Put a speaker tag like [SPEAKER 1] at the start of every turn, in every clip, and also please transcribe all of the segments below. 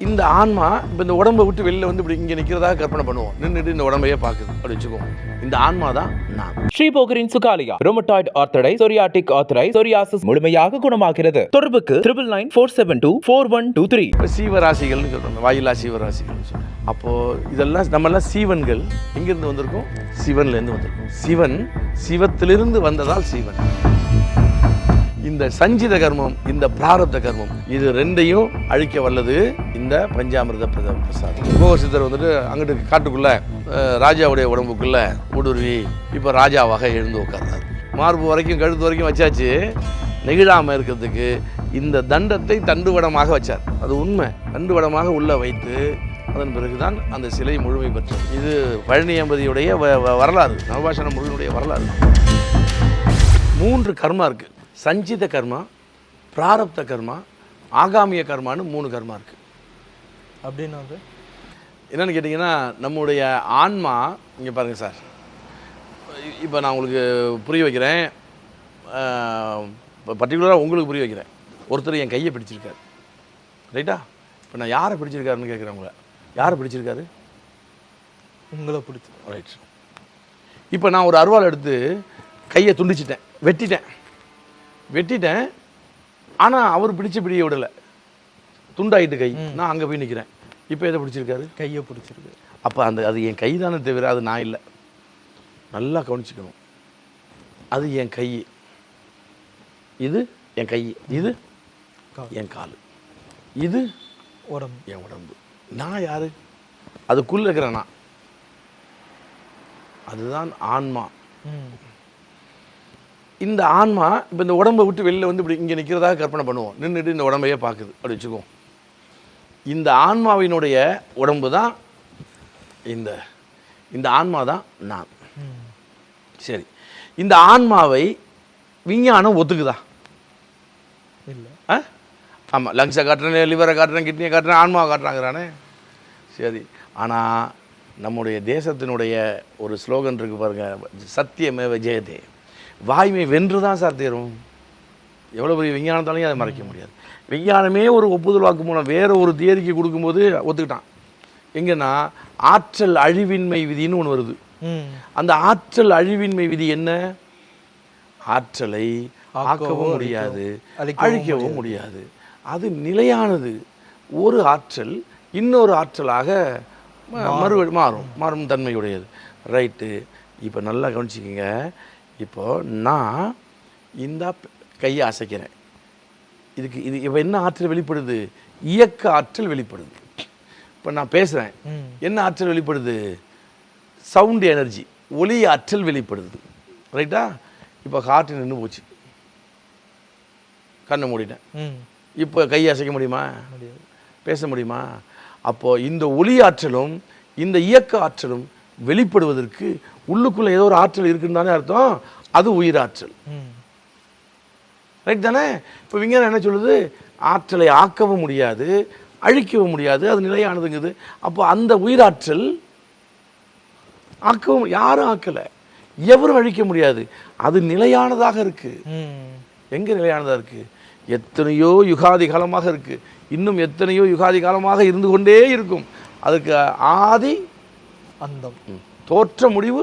[SPEAKER 1] இந்த ஆன்மா இப்போ இந்த உடம்பை விட்டு வெளியில் வந்து இப்படி இங்கே நிற்கிறதாக கற்பனை பண்ணுவோம். நின்றுட்டு இந்த உடம்பையே பார்க்குது அப்படி வச்சுக்குவோம். இந்த ஆன்மா தான் நான்.
[SPEAKER 2] ஸ்ரீபோகரின் சுகாலியா ரோமட்டாய்டு ஆர்த்தரைட்டிஸ், சொரியாட்டிக் ஆர்த்தரைட்டிஸ், சொரியாசிஸ் முழுமையாக குணமாகிறது. தொடர்புக்கு 9994724123.
[SPEAKER 1] இப்போ சீவராசிகள்னு சொல்கிறாங்க, வாயிலா சீவராசிகள்னு சொல்கிறோம். அப்போது இதெல்லாம் நம்மெல்லாம் சீவன்கள். எங்கேருந்து வந்திருக்கோம்? சிவன்லேருந்து வந்திருக்கோம். சிவன் சிவத்திலிருந்து வந்ததால் சிவன். இந்த சஞ்சித கர்மம், இந்த பிராரப்த கர்மம், இது ரெண்டையும் அழிக்க வல்லது இந்த பஞ்சாமிர்த பிரசாதம். சித்தர் வந்துட்டு அங்கிட்டு காட்டுக்குள்ள ராஜாவுடைய உடம்புக்குள்ள ஊடுருவி இப்போ ராஜாவாக எழுந்து உட்கார்றாரு. மார்பு வரைக்கும் கழுத்து வரைக்கும் வச்சாச்சு. நெகிழாமல் இருக்கிறதுக்கு இந்த தண்டத்தை தண்டுவடமாக வச்சார். அது உண்மை. தண்டுவடமாக உள்ள வைத்து அதன் பிறகுதான் அந்த சிலை முழுமை பெற்றது. இது பழனி எம்பதியுடைய வரலாறு, நவபாஷண முருகனுடைய வரலாறு. 3 கர்மா இருக்குது. சஞ்சித கர்மா, பிராரப்த கர்மா, ஆகாமிய கர்மான்னு 3 கர்மா இருக்குது.
[SPEAKER 3] அப்படின்னா
[SPEAKER 1] என்னென்னு கேட்டிங்கன்னா, நம்முடைய ஆன்மா இங்கே பாருங்கள் சார். இப்போ நான் உங்களுக்கு புரிய வைக்கிறேன், பர்டிகுலராக உங்களுக்கு புரிய வைக்கிறேன். ஒருத்தர் என் கையை பிடிச்சிருக்காரு, ரைட்டா? இப்போ நான் யாரை பிடிச்சிருக்காருன்னு கேட்குறேன். உங்களை யாரை பிடிச்சிருக்காரு?
[SPEAKER 3] உங்களை பிடிச்சி,
[SPEAKER 1] ரைட். இப்போ நான் ஒரு அருவாள் எடுத்து கையை துண்டிச்சிட்டேன், வெட்டிட்டேன். ஆனால் அவர் பிடிய விடலை, துண்டாயிட்டு கை. நான் அங்கே போய் நிற்கிறேன். இப்போ எதை பிடிச்சிருக்காரு?
[SPEAKER 3] கையை பிடிச்சிருக்காரு.
[SPEAKER 1] அப்போ அது என் கை தானே தவிர அது நான் இல்லை. நல்லா கவனிச்சுக்கணும். அது என் கை, இது என் கை, இது என் கால், இது
[SPEAKER 3] உடம்பு,
[SPEAKER 1] என் உடம்பு. நான் யாரு? அதுக்குள்ளே இருக்கிற நான். அதுதான் ஆன்மா. இந்த ஆன்மா இப்போ இந்த உடம்பை விட்டு வெளியில் வந்து இப்படி இங்கே நிற்கிறதாக கற்பனை பண்ணுவோம். நின்றுட்டு இந்த உடம்பையே பார்க்குது அப்படி வச்சுக்குவோம். இந்த ஆன்மாவினுடைய உடம்பு தான் இந்த ஆன்மா தான் நான். சரி, இந்த ஆன்மாவை விஞ்ஞானம் ஒத்துக்குதா?
[SPEAKER 3] இல்லை.
[SPEAKER 1] ஆமாம், லங்ஸை காட்டுறேன், லிவரை காட்டுறேன், கிட்னியை காட்டுறேன், ஆன்மாவை காட்டுறாங்கிறானே. சரி, ஆனால் நம்முடைய தேசத்தினுடைய ஒரு ஸ்லோகன் இருக்குது பாருங்கள், சத்தியமேவ ஜெயதே. வாய்மை வென்று தான் சார் தேரும். எவ்வளோ பெரிய விஞ்ஞானத்தாலையும் அதை மறைக்க முடியாது. விஞ்ஞானமே ஒரு ஒப்புதல் வாக்கு மூலம் வேறு ஒரு தியரிக்கு கொடுக்கும்போது ஒத்துக்கிட்டான். எங்கன்னா ஆற்றல் அழிவின்மை விதின்னு ஒன்று வருது. அந்த ஆற்றல் அழிவின்மை விதி என்ன? ஆற்றலை ஆக்கவும் முடியாது, அழிக்கவும் முடியாது. அது நிலையானது. ஒரு ஆற்றல் இன்னொரு ஆற்றலாக மாறும் தன்மையுடையது. ரைட்டு. இப்போ நல்லா கவனிச்சிக்கிங்க. இப்போது நான் இந்த கையை அசைக்கிறேன். இது இப்போ என்ன ஆற்றல் வெளிப்படுது? இயக்க ஆற்றல் வெளிப்படுது. இப்போ நான் பேசுகிறேன், என்ன ஆற்றல் வெளிப்படுது? சவுண்ட் எனர்ஜி, ஒலி ஆற்றல் வெளிப்படுது. ரைட்டா? இப்போ காற்று நின்று போச்சு, கண்ணை மூடிட்டேன். இப்போ கையை அசைக்க முடியுமா? பேச முடியுமா? அப்போது இந்த ஒலி ஆற்றலும் இந்த இயக்க ஆற்றலும் வெளிப்படுவதற்கு உள்ளுக்குள்ள ஏதோ ஒரு ஆற்றல் இருக்குன்னு தானே அர்த்தம். அது உயிராற்றல். ரைட் தானே? இப்போ விஞ்ஞானம் என்ன சொல்லுது? ஆற்றலை ஆக்கவும் முடியாது, அழிக்கவும் முடியாது, அது நிலையானதுங்குது. அப்போ அந்த உயிராற்றல் ஆக்கவும் யாரும் ஆக்கலை, எவரும் அழிக்க முடியாது. அது நிலையானதாக இருக்கு. எங்க நிலையானதாக இருக்கு? எத்தனையோ யுகாதி காலமாக இருக்கு. இன்னும் எத்தனையோ யுகாதி காலமாக இருந்து கொண்டே இருக்கும். அதுக்கு ஆதி அந்தம், தோற்ற முடிவு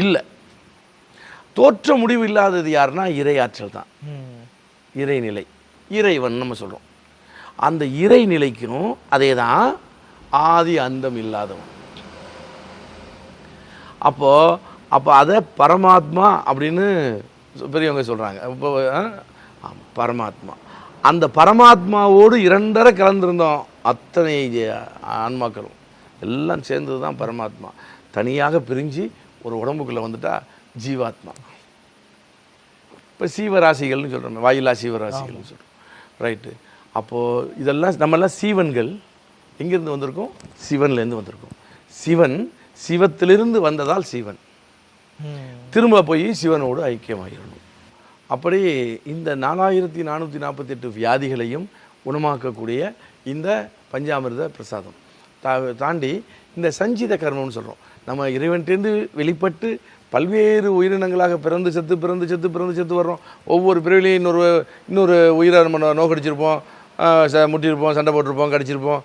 [SPEAKER 1] இல்லை. தோற்ற முடிவு இல்லாதது யாருன்னா இறையாற்றல் தான். இறைநிலை, இறைவன் நம்ம சொல்கிறோம். அந்த இறைநிலைக்கும் அதே தான் ஆதி அந்தம் இல்லாதவன். அப்போ அதை பரமாத்மா அப்படின்னு பெரியவங்க சொல்கிறாங்க. இப்போ பரமாத்மா, அந்த பரமாத்மாவோடு 2 கலந்திருந்தோம் அத்தனை ஆன்மாக்களும் எல்லாம் சேர்ந்தது தான் பரமாத்மா. தனியாக பிரிஞ்சு ஒரு உடம்புக்குள்ளே வந்துட்டா ஜீவாத்மா. இப்போ சீவராசிகள்னு சொல்கிறோம், வாயிலா சீவராசிகள்னு சொல்கிறோம். ரைட்டு. அப்போது இதெல்லாம் நம்மெல்லாம் சீவன்கள். எங்கேருந்து வந்திருக்கோம்? சிவன்லேருந்து வந்திருக்கோம். சிவன் சிவத்திலிருந்து வந்ததால் சிவன். திரும்ப போய் சிவனோடு ஐக்கியமாகிடணும். அப்படி இந்த 4448 வியாதிகளையும் குணமாக்கக்கூடிய இந்த பஞ்சாமிர்த பிரசாதம் தாண்டி இந்த சஞ்சித கர்மம்னு சொல்கிறோம். நம்ம இறைவன்கிட்டேருந்து வெளிப்பட்டு பல்வேறு உயிரினங்களாக பிறந்து செத்து வர்றோம். ஒவ்வொரு பிறவிலையும் இன்னொரு உயிரை நம்ம நோக்கடிச்சிருப்போம், முட்டியிருப்போம், சண்டை போட்டிருப்போம், கடிச்சிருப்போம்,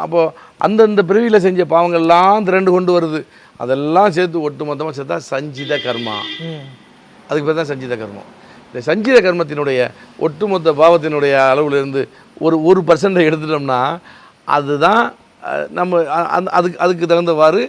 [SPEAKER 1] அப்போது அந்தந்த பிறவியில் செஞ்ச பாவங்கள்லாம் திரண்டு கொண்டு வருது. அதெல்லாம் சேர்த்து ஒட்டு மொத்தமாக சேர்த்தா சஞ்சித கர்மா. அதுக்கு பேர் தான் சஞ்சித கர்மம். இந்த சஞ்சித கர்மத்தினுடைய ஒட்டுமொத்த பாவத்தினுடைய அளவுலேருந்து ஒரு 1% எடுத்துட்டோம்னா அதுதான் நம்ம அதுக்கு தகுந்தவாறு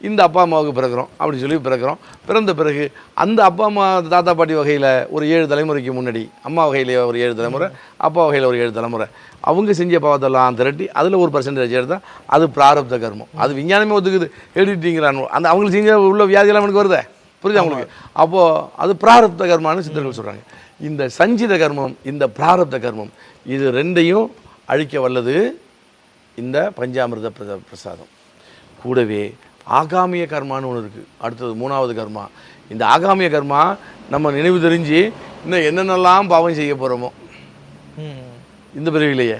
[SPEAKER 1] இந்த அப்பா அம்மாவுக்கு பிறக்கிறோம் அப்படின்னு சொல்லி பிறக்கிறோம். பிறந்த பிறகு அந்த அப்பா அம்மா தாத்தா பாட்டி வகையில் ஒரு 7 தலைமுறைக்கு முன்னாடி, அம்மா வகையில் ஒரு 7 தலைமுறை, அப்பா வகையில் ஒரு 7 தலைமுறை, அவங்க செஞ்ச பாவத்தெல்லாம் திரட்டி அதில் ஒரு % எடுத்தால் அது பிராரப்த கர்மம். அது விஞ்ஞானமே ஒத்துக்குது. எழுதிட்டீங்களான்னு அந்த அவங்களுக்கு செஞ்ச உள்ள வியாதியெல்லாம் எனக்கு வருதே, புரியுது அவங்களுக்கு? அப்போது அது பிராரப்த கர்மான்னு சித்தர்கள் சொல்கிறாங்க. இந்த சஞ்சித கர்மம், இந்த பிராரப்த கர்மம், இது ரெண்டையும் அழிக்க வல்லது இந்த பஞ்சாமிர்த பிரசாதம். கூடவே ஆகாமிய கர்மான்னு ஒன்று இருக்குது. அடுத்தது 3வது கர்மா. இந்த ஆகாமிய கர்மா நம்ம நினைவு தெரிஞ்சு இன்னும் என்னென்னலாம் பாவம் செய்ய போகிறோமோ இந்த பிறவிலேயே,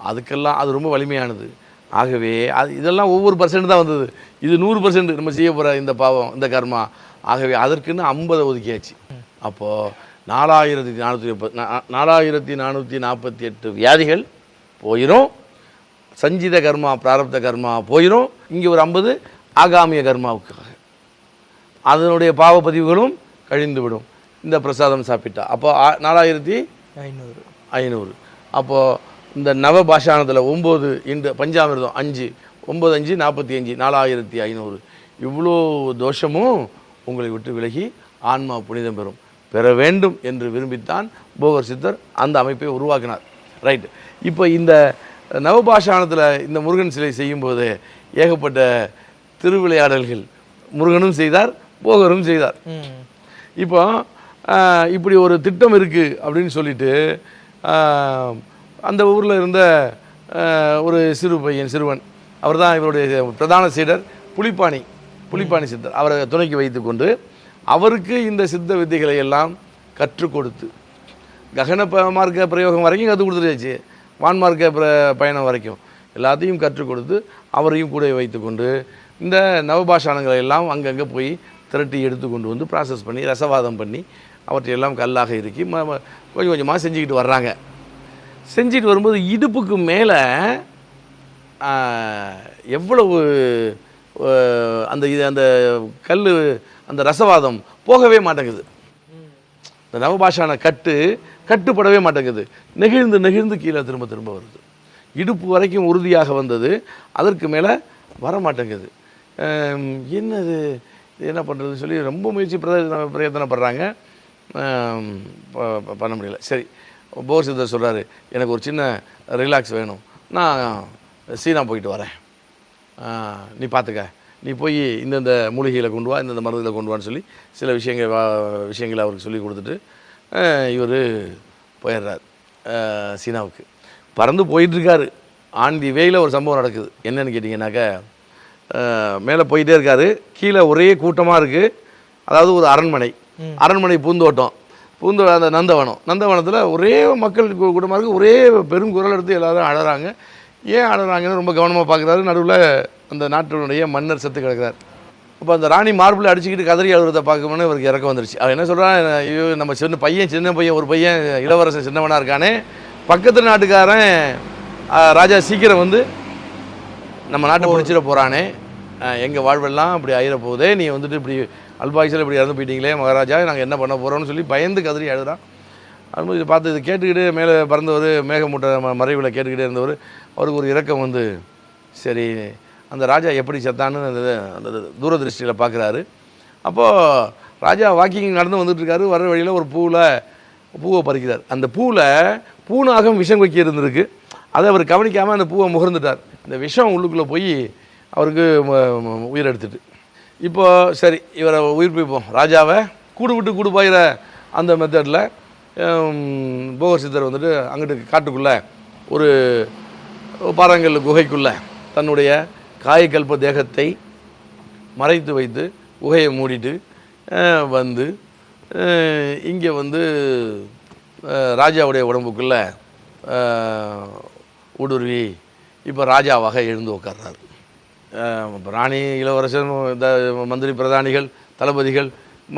[SPEAKER 1] அதுக்கெல்லாம் அது ரொம்ப வலிமையானது. ஆகவே இதெல்லாம் ஒவ்வொரு % தான் வந்தது. இது 100% நம்ம செய்ய போகிற இந்த பாவம், இந்த கர்மா. ஆகவே அதற்குன்னு 50 ஒதுக்கியாச்சு. அப்போது 4448 வியாதிகள் போயிடும். சஞ்சித கர்மா, பிராரப்த கர்மா போயிடும். இங்கே ஒரு 50 ஆகாமிய கர்மாவுக்காக அதனுடைய பாவ பதிவுகளும் கழிந்துவிடும் இந்த பிரசாதம் சாப்பிட்டா. அப்போ 4500. அப்போது இந்த நவபாஷானத்தில் 9 இந்த பஞ்சாமிர்தம் 5, 9 5 45, 4500. இவ்வளோ தோஷமும் உங்களை விட்டு விலகி ஆன்மா புனிதம் பெற வேண்டும் என்று விரும்பித்தான் போகர் சித்தர் அந்த அமைப்பை உருவாக்கினார். ரைட்டு. இப்போ இந்த நவபாஷானத்தில் இந்த முருகன் சிலை செய்யும்போது ஏகப்பட்ட திருவிளையாடல்கள் முருகனும் செய்தார், போகரும் செய்தார். இப்போ இப்படி ஒரு திட்டம் இருக்குது அப்படின்னு சொல்லிட்டு அந்த ஊரில் இருந்த ஒரு சிறுவன், அவர் தான் இவருடைய பிரதான சீடர் புலிப்பாணி சித்தர். அவரை துணைக்கு வைத்து கொண்டு அவருக்கு இந்த சித்த வித்தைகளை எல்லாம் கற்றுக் கொடுத்து ககன மார்க்க பிரயோகம் வரைக்கும் கற்றுக் கொடுத்துருச்சு, வான்மார்க்க பயணம் வரைக்கும் எல்லாத்தையும் கற்றுக் கொடுத்து அவரையும் கூட வைத்து கொண்டு இந்த நவபாஷானங்களை எல்லாம் அங்கங்கே போய் திரட்டி எடுத்து கொண்டு வந்து ப்ராசஸ் பண்ணி ரசவாதம் பண்ணி அவற்றையெல்லாம் கல்லாக இறுக்கி கொஞ்சம் கொஞ்சமாக செஞ்சுக்கிட்டு வர்றாங்க. செஞ்சுட்டு வரும்போது இடுப்புக்கு மேலே எவ்வளவு அந்த கல் அந்த ரசவாதம் போகவே மாட்டேங்குது. இந்த நவபாஷான கட்டுப்படவே மாட்டேங்குது. நெகிழ்ந்து கீழே திரும்ப வருது. இடுப்பு வரைக்கும் உறுதியாக வந்தது, அதற்கு மேலே வர மாட்டேங்குது. என்னது என்ன பண்ணுறதுன்னு சொல்லி ரொம்ப முயற்சி பிரயத்தனப்படுறாங்க, பண்ண முடியல. சரி, போகர் சித்தர் சொல்கிறாரு, எனக்கு ஒரு சின்ன ரிலாக்ஸ் வேணும், நான் சீனா போயிட்டு வரேன், நீ பார்த்துக்க, நீ போய் இந்தந்த மூலிகைகளை கொண்டு வா, இந்தந்த மருந்துகளை கொண்டு வான்னு சொல்லி சில விஷயங்களை அவருக்கு சொல்லி கொடுத்துட்டு இவர் போயிடுறார் சீனாவுக்கு. பறந்து போயிட்டுருக்காரு. ஆன் தி வேயில் ஒரு சம்பவம் நடக்குது. என்னன்னு கேட்டிங்கன்னாக்கா, மேலே போயிட்டே இருக்காரு, கீழே ஒரே கூட்டமாக இருக்குது. அதாவது ஒரு அரண்மனை பூந்தோட்டம், அந்த நந்தவனத்தில் ஒரே மக்கள் கூட்டமாக இருக்குது. ஒரே பெருங்குரல் எடுத்து எல்லோரும் அழறாங்க. ஏன் அழறாங்கன்னு ரொம்ப கவனமாக பார்க்குறாரு. நடுவில் அந்த நாட்டினுடைய மன்னர் செத்து கிடக்கிறார். அப்போ அந்த ராணி மார்பிள் அடிச்சுக்கிட்டு கதறி அழுகிறத பார்க்கணுன்னு இவருக்கு இறக்கம் வந்துருச்சு. அவர் என்ன சொல்கிறான், ஐயோ நம்ம சின்ன பையன் ஒரு பையன் இளவரசன் சின்னவனாக இருக்கானே, பக்கத்து நாட்டுக்காரன் ராஜா சீக்கிரம் வந்து நம்ம நாட்டை பிடிச்சிட போகிறானே, எங்கள் வாழ்வெல்லாம் இப்படி ஆயிட போகுதே, நீ வந்துட்டு இப்படி அல்பாயுசில் இப்படி இறந்து போயிட்டீங்களே மகாராஜா, நாங்கள் என்ன பண்ண போகிறோம்னு சொல்லி பயந்து கதறி அழுகிறான். அது இதை பார்த்து இதை கேட்டுக்கிட்டு மேலே பறந்தவர், மேகமூட்டை மறைவில் கேட்டுக்கிட்டே இருந்தவர், அவருக்கு ஒரு இரக்கம் வந்து, சரி அந்த ராஜா எப்படி செத்தான்னு அந்த தூரதிருஷ்டியில் பார்க்குறாரு. அப்போது ராஜா வாக்கிங் நடந்து வந்துட்டுருக்காரு. வர வழியில் ஒரு பூவை பறிக்கிறார். அந்த பூவில் பூனாகம் விஷம் கொக்கி இருந்திருக்கு. அதை அவர் கவனிக்காமல் அந்த பூவை முகர்ந்துட்டார். இந்த விஷம் உள்ளுக்குள்ளே போய் அவருக்கு உயிர் எடுத்துட்டு. இப்போது சரி, இவரை உயிர்ப்பிப்போம், ராஜாவை கூடு விட்டு கூடு பாயிற அந்த மெத்தடில் போகர் சித்தர் வந்துட்டு அங்கிட்டு காட்டுக்குள்ளே ஒரு பாறாங்கல் குகைக்குள்ளே தன்னுடைய காயக்கல்ப தேகத்தை மறைத்து வைத்து குகையை மூடிட்டு வந்து இங்கே வந்து ராஜாவுடைய உடம்புக்குள்ளே ஊடுருவி இப்போ ராஜாவாக எழுந்து உட்கார்றாரு. ராணி, இளவரசன், இந்த மந்திரி, பிரதானிகள், தளபதிகள்,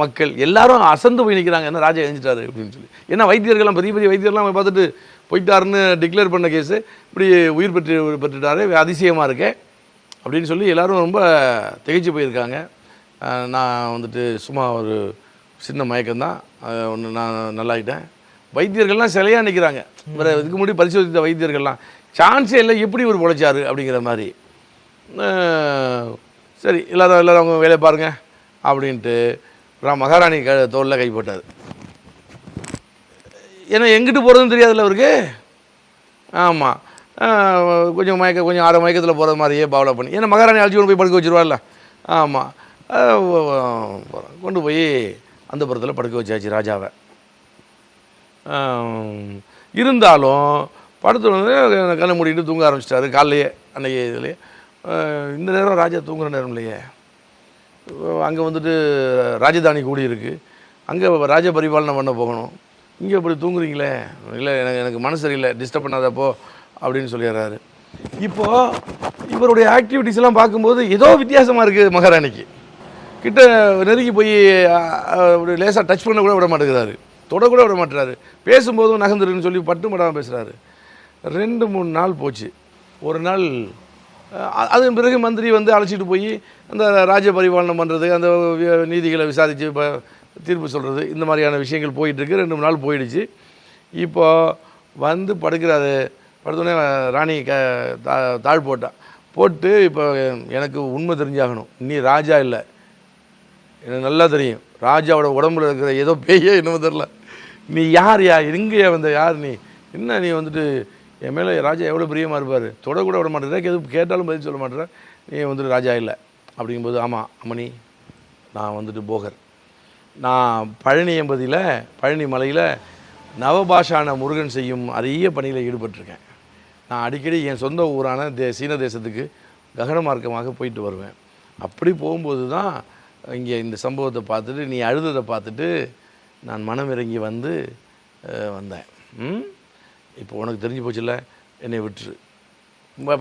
[SPEAKER 1] மக்கள் எல்லாரும் அசந்து போய் நிற்கிறாங்க, என்ன ராஜா எழுந்துட்டாரு அப்படின்னு சொல்லி. ஏன்னா வைத்தியர்கள்லாம் பெரிய பெரிய வைத்தியர்கள்லாம் பார்த்துட்டு போயிட்டாருன்னு டிக்ளேர் பண்ண கேஸு இப்படி உயிர் பெற்றுட்டாரு, அதிசயமாக இருக்கே அப்படின்னு சொல்லி எல்லோரும் ரொம்ப திகைச்சு போயிருக்காங்க. நான் வந்துட்டு சும்மா ஒரு சின்ன மயக்கம்தான், ஒன்று நான் நல்லாயிட்டேன். வைத்தியர்கள்லாம் சிலையாக நிற்கிறாங்க. வேறு இதுக்கு முன்னாடி பரிசோதித்த வைத்தியர்கள்லாம் சான்ஸே இல்லை, எப்படி ஒரு பொழைச்சாரு அப்படிங்கிற மாதிரி. சரி எல்லோரும் அவங்க வேலையை பாருங்க அப்படின்ட்டு மகாராணி தோளில் கை போட்டார். ஏன்னா எங்கிட்டு போகிறதுன்னு தெரியாதுல்ல அவருக்கு. ஆமாம், கொஞ்சம் கொஞ்சம் ஆறு மயக்கத்தில் போகிறது மாதிரியே பாவலை பண்ணி, ஏன்னா மகாராணி அழைச்சி கொண்டு போய் படுக்க வச்சுருவார்ல. ஆமாம், கொண்டு போய் அந்த புறத்தில் படுக்க வச்சாச்சு ராஜாவை. இருந்தாலும் படுத்து வந்து கண்ணை மூடிட்டு தூங்க ஆரம்பிச்சிட்டாரு காலையே. அன்றைக்கி இதுலேயே இந்த நேரம் ராஜா தூங்குகிற நேரம் இல்லையே. அங்கே வந்துட்டு ராஜதானி கூடி இருக்குது, அங்கே ராஜ பரிபாலனை பண்ண போகணும். இங்கே இப்படி தூங்குறீங்களே, இல்லை எனக்கு மனசு சரியில்லை, டிஸ்டர்ப் பண்ணாதப்போ அப்படின்னு சொல்லிடுறாரு. இப்போது இவருடைய ஆக்டிவிட்டிஸ் எல்லாம் பார்க்கும்போது ஏதோ வித்தியாசமாக இருக்குது. மகாராணிக்கு கிட்ட நெருங்கி போய் லேசாக டச் பண்ண கூட விட மாட்டேங்கிறாரு, தொட கூட விட மாட்டேறாரு. பேசும்போதும் நகர்ந்துருன்னு சொல்லி பட்டு மடாமல் பேசுகிறாரு. 2-3 நாள் போச்சு. ஒரு நாள் அதன் பிறகு மந்திரி வந்து அழைச்சிட்டு போய் அந்த ராஜ பரிபாலனம் பண்ணுறது, அந்த நீதிகளை விசாரித்து இப்போ தீர்ப்பு சொல்கிறது, இந்த மாதிரியான விஷயங்கள் போயிட்டுருக்கு. 2-3 நாள் போயிடுச்சு. இப்போ வந்து படுக்கிறாரு. படுத்தோடனே ராணி தாழ் போட்டு இப்போ எனக்கு உண்மை தெரிஞ்சாகணும், நீ ராஜா இல்லை, எனக்கு நல்லா தெரியும், ராஜாவோட உடம்புல இருக்கிற ஏதோ பேயே என்னமோ தெரில, நீ யார் எங்கேயா வந்த, யார் நீ, என்ன நீ வந்துட்டு என் மேலே ராஜா எவ்வளோ பிரியமாக இருப்பார், தொட கூட விட மாட்டேற, எது கேட்டாலும் பதில் சொல்ல மாட்டேற, நீ வந்துட்டு ராஜா இல்லை அப்படிங்கும்போது, ஆமாம் அம்மணி, நான் வந்துட்டு போகர், நான் பழனி எம்பதியில் பழனி மலையில் நவபாஷான முருகன் செய்யும் அரிய பணியில் ஈடுபட்டிருக்கேன். நான் அடிக்கடி என் சொந்த ஊரான சீன தேசத்துக்கு ககன மார்க்கமாக போயிட்டு வருவேன். அப்படி போகும்போது தான் இங்கே இந்த சம்பவத்தை பார்த்துட்டு, நீ அழுததை பார்த்துட்டு நான் மனம் இறங்கி வந்தேன். இப்போ உனக்கு தெரிஞ்சு போச்சுல்ல, என்னை விட்டுரு,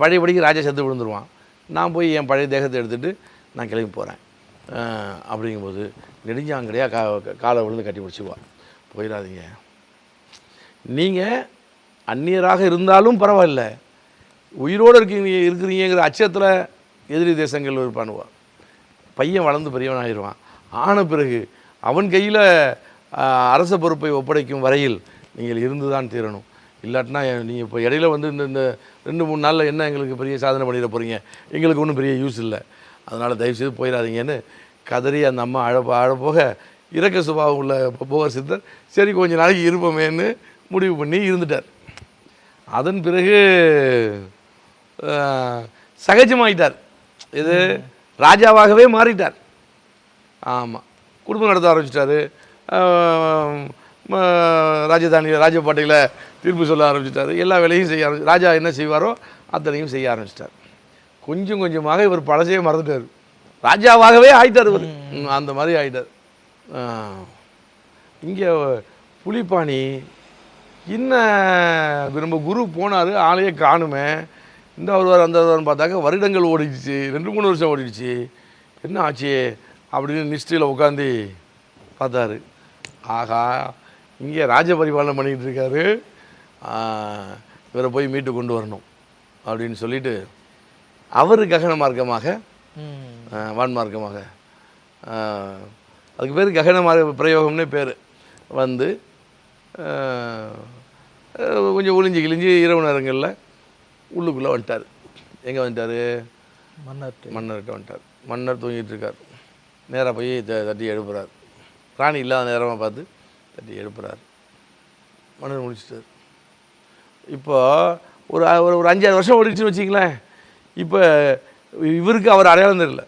[SPEAKER 1] பழையபடிக்கு ராஜா செத்து விழுந்துருவான், நான் போய் என் பழைய தேகத்தை எடுத்துகிட்டு நான் கிளம்பி போகிறேன் அப்படிங்கும்போது நெடுஞ்சாங்கடையாக காலை விழுந்து கட்டி பிடிச்சிவா, போயிடாதீங்க, நீங்கள் அந்நியராக இருந்தாலும் பரவாயில்ல, உயிரோடு இருக்கிறீங்கிற அச்சத்தில் எதிரி தேசங்கள் இருப்பானுவா. பையன் வளர்ந்து பெரியவன் ஆயிடுவான். ஆன பிறகு அவன் கையில் அரச பொறுப்பை ஒப்படைக்கும் வரையில் நீங்கள் இருந்து தான் தீரணும். இல்லாட்டினா நீங்கள் இப்போ இடையில வந்து இந்த 2-3 நாளில் என்ன எங்களுக்கு பெரிய சாதனை பண்ணிட போகிறீங்க, எங்களுக்கு ஒன்றும் பெரிய யூஸ் இல்லை, அதனால் தயவுசெய்து போயிடாதீங்கன்னு கதறி அந்த அம்மா அழப்போக இறக்க சுபாவம் உள்ள போகர் சித்தர் சரி கொஞ்ச நாளைக்கு இருப்போமேன்னு முடிவு பண்ணி இருந்துட்டார். அதன் பிறகு சகஜமாயிட்டார், இது ராஜாவாகவே மாறிட்டார். ஆமாம், குடும்பம் நடத்த ஆரம்பிச்சிட்டாரு, ராஜதானியில் ராஜபாட்டையில் தீர்ப்பு சொல்ல ஆரம்பிச்சிட்டாரு, எல்லா வேலையும் செய்ய ஆரம்பிச்சு, ராஜா என்ன செய்வாரோ அத்தனையும் செய்ய ஆரம்பிச்சிட்டார். கொஞ்சம் கொஞ்சமாக இவர் பழசையே மறந்துட்டார், ராஜாவாகவே ஆயிட்டார் இவர், அந்த மாதிரி ஆயிட்டார். இங்கே புலிப்பாணி இன்னும் நம்ம குரு போனார், ஆளையே காணுமே, இந்த வருவார் அந்த வருவார்னு பார்த்தாக்க வருடங்கள் ஓடிடுச்சு, 2-3 வருஷம் ஓடிடுச்சு, என்ன ஆச்சு அப்படின்னு நிஷ்டையில் உட்காந்து பார்த்தாரு. ஆகா, இங்கே ராஜ பரிபாலனை பண்ணிக்கிட்டு இருக்காரு, இவரை போய் மீட்டு கொண்டு வரணும் அப்படின்னு சொல்லிட்டு அவர் ககன மார்க்கமாக வான்மார்க்கமாக, அதுக்கு பேர் ககன மார்க்க பிரயோகம்னே பேர், வந்து கொஞ்சம் ஒளிஞ்சு கிழிஞ்சு இரவு நேரங்களில் உள்ளுக்குள்ளே வந்துட்டார். எங்கே வந்துட்டார்? மன்னர்கிட்ட வந்துட்டார். மன்னர் தூங்கிட்டு இருக்கார். நேராக போய் தட்டி எழுப்புறார். ராணி இல்லாத நேரமாக பார்த்து தட்டி எழுப்புறார். மன்னர் முடிச்சிட்டார். இப்போ ஒரு ஒரு 5-6 வருஷம் ஓடிடுச்சுன்னு வச்சிங்களேன். இப்போ இவருக்கு அவர் அடையாளம் தெரியல.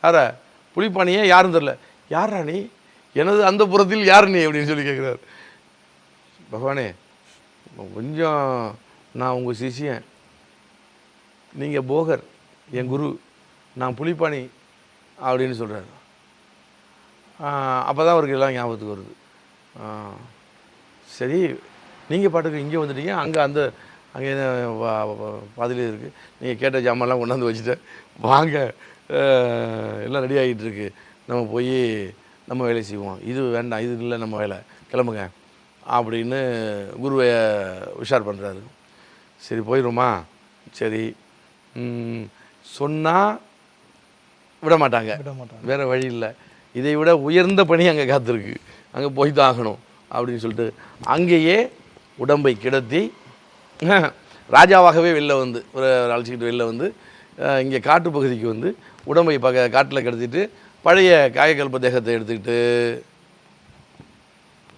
[SPEAKER 1] யாரா புலிப்பாணியே யாரும் தெரில. யார் ராணி, எனது அந்த புறத்தில் யார் நீ அப்படின்னு சொல்லி கேட்குறாரு. பகவானே, கொஞ்சம் நான் உங்கள் சிஷியன், நீங்கள் போகர் என் குரு, நான் புலிப்பாணி அப்படின்னு சொல்கிறாரு. அப்போ தான் அவருக்கு எல்லாம் ஞாபகத்துக்கு வருது. சரி, நீங்கள் பாட்டுக்கு இங்கே வந்துட்டீங்க, அங்கே பாதிலே இருக்குது, நீங்கள் கேட்ட ஜாமான்லாம் கொண்டாந்து வச்சுட்டேன், வாங்க எல்லாம் ரெடி ஆகிட்டு இருக்கு, நம்ம போய் நம்ம வேலை செய்வோம், இது வேண்டாம், இது இல்லை நம்ம வேலை, கிளம்புங்க அப்படின்னு குருவை உஷார் பண்ணுறாரு. சரி போயிடுமா, சரி சொன்னால் விட மாட்டாங்க, வேறு வழி இல்லை, இதை விட உயர்ந்த பணி அங்கே காத்திருக்கு, அங்கே போய் தான் ஆகணும் அப்படின்னு சொல்லிட்டு அங்கேயே உடம்பை கிடத்தி ராஜாவாகவே வெளில வந்து ஒரு அழைச்சிக்கிட்டு வெளில வந்து இங்கே காட்டு பகுதிக்கு வந்து உடம்பை காட்டில் கிடத்திட்டு பழைய காயக்கல்ப தேகத்தை எடுத்துக்கிட்டு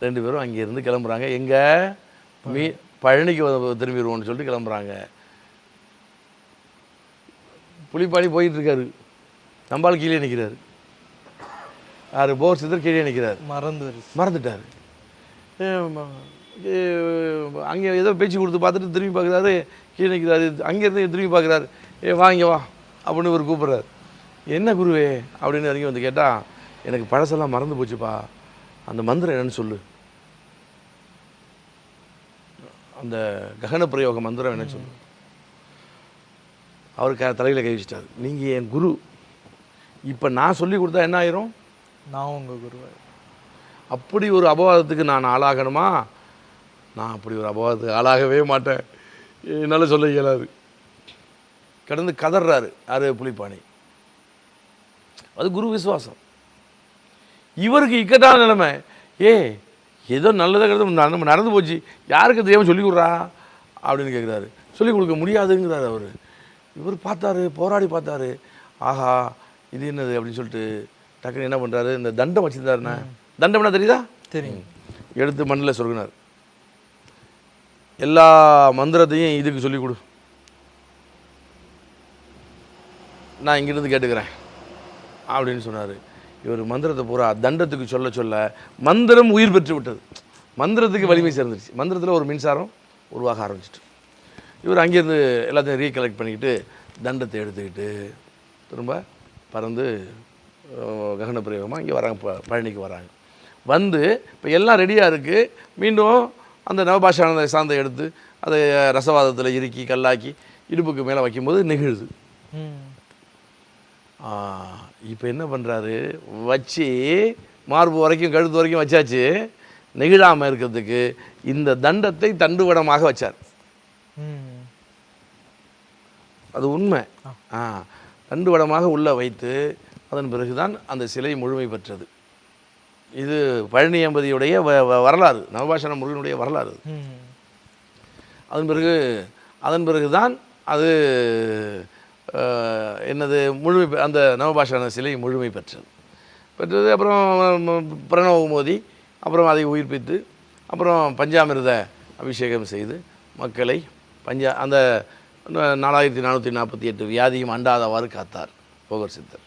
[SPEAKER 1] 2 பேரும் அங்கேருந்து கிளம்புறாங்க. எங்கே பழனிக்கு திரும்பிடுவோம்னு சொல்லிட்டு கிளம்புறாங்க. புலிப்பாணி போயிட்டுருக்காரு, நம்பால் கீழே நிற்கிறாரு. யார் போர் சித்தர் கீழே நிற்கிறார், மறந்துட்டார். அங்கே ஏதோ பேச்சு கொடுத்து பார்த்துட்டு திரும்பி பார்க்குறாரு, கீழே நிற்கிறாரு. அங்கேருந்து திரும்பி பார்க்குறாரு, வாங்க வா அப்படின்னு ஒரு கூப்பிட்றாரு. என்ன குருவே அப்படின்னு இறங்கி வந்து கேட்டால், எனக்கு பழசெல்லாம் மறந்து போச்சுப்பா, அந்த மந்திரம் என்னன்னு சொல்லு, அந்த ககன பிரயோக மந்திரம் என்ன சொல்லு. அவருக்கு தலையில் கை வச்சிட்டார். நீங்கள் என் குரு, இப்போ நான் சொல்லி கொடுத்தா என்ன ஆயிரும்,
[SPEAKER 3] நான் உங்கள் குருவை.
[SPEAKER 1] அப்படி ஒரு அபவாதத்துக்கு நான் ஆளாகணுமா? நான் அப்படி ஒரு அபவாதத்துக்கு ஆளாகவே மாட்டேன், என்னால் சொல்ல இயலாது. கடந்து கதறாரு யாரு, புலிப்பாணி. அது குரு விசுவாசம். இவருக்கு இக்கட்டான நிலைமை. ஏதோ நல்லதாக நம்ம நடந்து போச்சு, யாருக்கு தெரியாமல் சொல்லிக் கொடுறா அப்படின்னு கேட்குறாரு. சொல்லிக் கொடுக்க முடியாதுங்கிறாரு அவர். இவர் பார்த்தாரு, போராடி பார்த்தாரு. ஆஹா இது என்னது அப்படின்னு சொல்லிட்டு டக்குன்னு என்ன பண்ணுறாரு, இந்த தண்டம் வச்சுருந்தாருண்ணா. தண்டம் என்ன தெரியுதா?
[SPEAKER 3] தெரியும்.
[SPEAKER 1] எடுத்து மண்ணில் சொருகினார். எல்லா மந்திரத்தையும் இதுக்கு சொல்லிக் கொடு, நான் இங்கிருந்து கேட்டுக்கிறேன் அப்படின்னு சொன்னார். இவர் மந்திரத்தை பூரா தண்டத்துக்கு சொல்ல சொல்ல மந்திரம் உயிர் பெற்று விட்டது. மந்திரத்துக்கு வலிமை சேர்ந்துருச்சு. மந்திரத்தில் ஒரு மின்சாரம் உருவாக ஆரம்பிச்சிட்டு இவர் அங்கேருந்து எல்லாத்தையும் ரீகலெக்ட் பண்ணிக்கிட்டு தண்டத்தை எடுத்துக்கிட்டு திரும்ப பறந்து ககன பிரயோகமாக இங்கே வராங்க, பழனிக்கு வராங்க. வந்து இப்போ எல்லாம் ரெடியாக இருக்குது. மீண்டும் அந்த நவபாஷானந்த சாந்தை எடுத்து அதை ரசவாதத்தில் இறுக்கி கல்லாக்கி இடுப்புக்கு மேலே வைக்கும்போது நெகிழுது. இப்போ என்ன பண்ணுறாரு, வச்சு மார்பு வரைக்கும் கழுத்து வரைக்கும் வச்சாச்சு. நெகிழாமல் இருக்கிறதுக்கு இந்த தண்டத்தை தண்டுவடமாக வச்சார். அது உண்மை. தண்டுவடமாக உள்ளே வைத்து அதன் பிறகுதான் அந்த சிலை முழுமை பெற்றது. இது பழனி எம்பதியுடைய வரலாறு, நவபாஷான முருகனுடைய வரலாறு. அதன் பிறகுதான் அது என்னது முழுமை, அந்த நவபாஷான சிலை முழுமை பெற்றது. அப்புறம் பிரணவ மோதி, அப்புறம் அதை உயிர்ப்பித்து, அப்புறம் பஞ்சாமிர்த அபிஷேகம் செய்து மக்களை அந்த 4448 வியாதியும் அண்டாதவாறு காத்தார் போகர் சித்தர்.